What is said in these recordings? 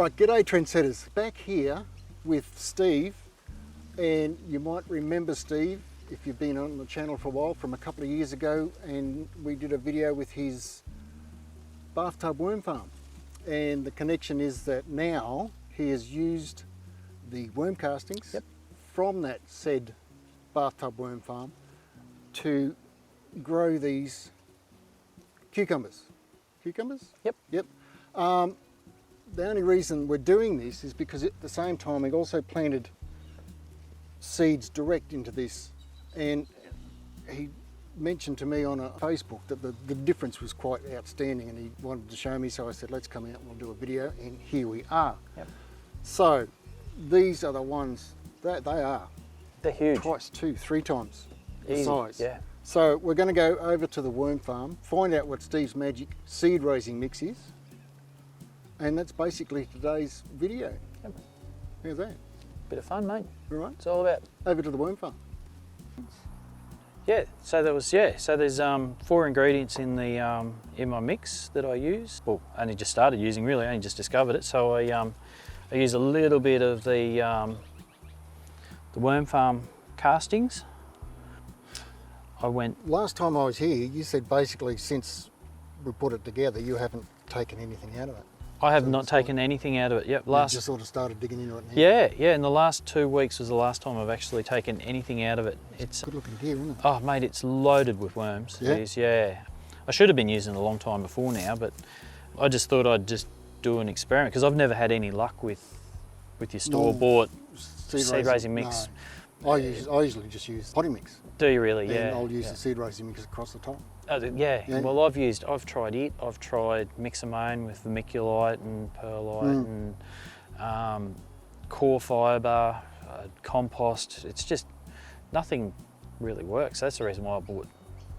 All right, g'day trendsetters. Back here with Steve, and you might remember Steve if you've been on the channel for a while from a couple of years ago, and we did a video with his bathtub worm farm. And the connection is that now he has used the worm castings from that said bathtub worm farm to grow these cucumbers. Cucumbers? Yep. Yep. The only reason we're doing this is because at the same time we also planted seeds direct into this, and he mentioned to me on a Facebook that the difference was quite outstanding, and he wanted to show me, so I said let's come out and we'll do a video, and here we are. Yep. So these are the ones that they are. They're huge. Twice, 2-3 times the Easy. size. Yeah. So we're going to go over to the worm farm, find out what Steve's Magic seed raising mix is, and that's basically today's video. Yep. How's that? Bit of fun, mate. All right. It's all about. Over to the worm farm. Yeah. So there was So there's 4 ingredients in the in my mix that I use. Well, I only just started using. Really, I only just discovered it. So I use a little bit of the worm farm castings. Last time I was here, you said basically since we put it together, you haven't taken anything out of it. I have not taken anything out of it. Yep. You just sort of started digging into it now. Yeah. In the last 2 weeks was the last time I've actually taken anything out of it. It's good looking gear, isn't it? Oh, mate, it's loaded with worms. Yeah. It is, yeah. I should have been using it a long time before now, but I just thought I'd just do an experiment because I've never had any luck with your store-bought seed raising mix. No. I usually just use potting mix. Do you really? And yeah. I'll use the seed raising mix across the top. Oh, yeah. Well, I've tried it. I've tried ℃𝕃 with the ℃𝕃𝔼𝔸𝕊 and perlite and core fibre, compost. It's just nothing really works. That's the reason why I bought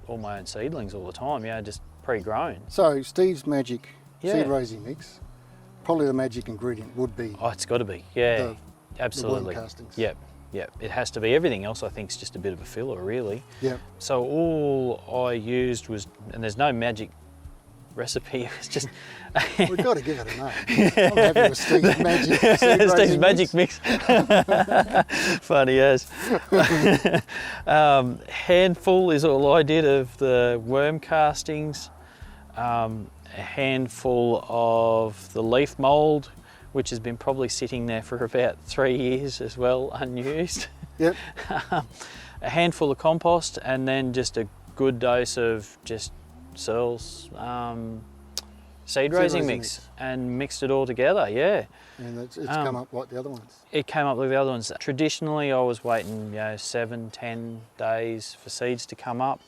all my own seedlings all the time. Yeah, just pre-grown. So Steve's Magic seed raising mix, probably the magic ingredient would be. Oh, it's got to be. Yeah, absolutely. The worm castings. Yep. Yep, it has to be. Everything else I think is just a bit of a filler, really. Yep. So all I used was, and there's no magic recipe, it's just... We've got to give it a name. I'm happy with Steve's Magic Steve's Magic mix. Funny as. Handful is all I did of the worm castings, a handful of the leaf mould, which has been probably sitting there for about 3 years as well, unused. Yep. A handful of compost, and then just a good dose of just Searles seed raising mix, and mixed it all together, yeah. And it's come up like the other ones. It came up like the other ones. Traditionally, I was waiting 7-10 days for seeds to come up.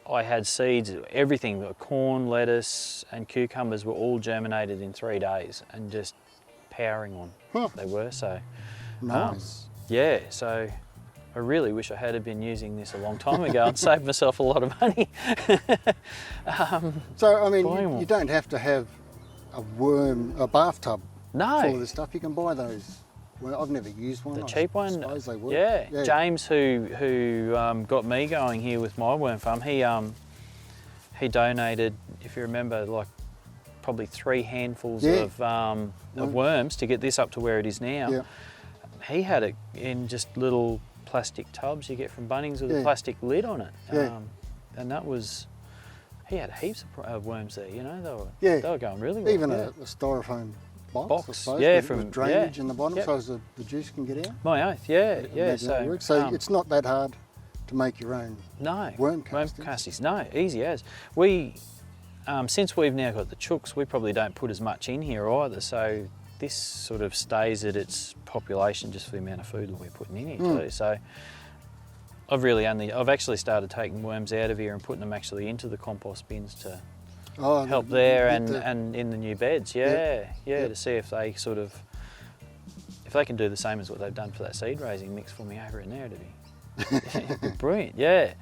I had seeds, everything, corn, lettuce and cucumbers were all germinated in 3 days and just powering on. Huh. They were, so. Nice. Yeah, so I really wish I had been using this a long time ago and saved myself a lot of money. So, I mean, you don't have to have a bathtub full of this stuff. You can buy those. Well, I've never used one. The cheap one, suppose they work. Yeah. James, who got me going here with my worm farm, he donated, if you remember, like probably 3 handfuls of worms to get this up to where it is now. Yeah. He had it in just little plastic tubs you get from Bunnings with a plastic lid on it, and that was. He had heaps of worms there. You know, they were going really well. Even a styrofoam box, I suppose, with drainage in the bottom, so the juice can get out. My oath, yeah. So it's not that hard to make your own worm castings. No, easy as. We, since we've now got the chooks, we probably don't put as much in here either, so this sort of stays at its population just for the amount of food that we're putting in here too. So I've actually started taking worms out of here and putting them actually into the compost bins to help there and in the new beds, to see if they if they can do the same as what they've done for that seed raising mix for me over in there, it'd be brilliant, yeah.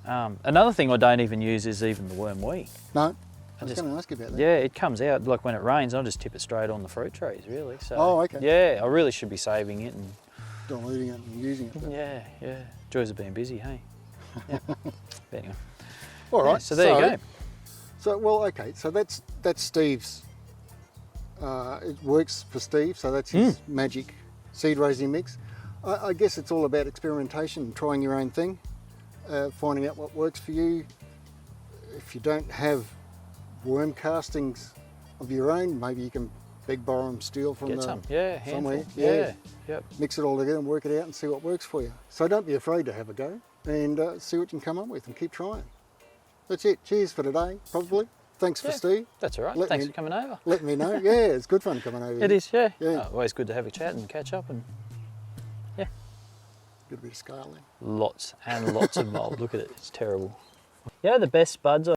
Another thing I don't even use is even the worm wheat. No, I was going to ask you about that. Yeah, it comes out, like when it rains, I'll just tip it straight on the fruit trees, really. So, okay. Yeah, I really should be saving it and diluting it and using it. Yeah. Joys of being busy, hey? Yeah. Anyway. All right. So there you go. So, well, okay, so that's Steve's It works for Steve, so that's his magic seed raising mix. I guess it's all about experimentation, trying your own thing, finding out what works for you. If you don't have worm castings of your own, maybe you can beg, borrow and steal from somewhere. Yeah. Yep. Mix it all together and work it out and see what works for you. So don't be afraid to have a go and see what you can come up with and keep trying. That's it. Cheers for today, probably. Thanks for Steve. That's all right. Thanks for coming over. Let me know. Yeah, it's good fun coming over. It is, yeah. Always good to have a chat and catch up and Get a bit of scale there. lots and lots of mould. Look at it, it's terrible. Yeah, the best buds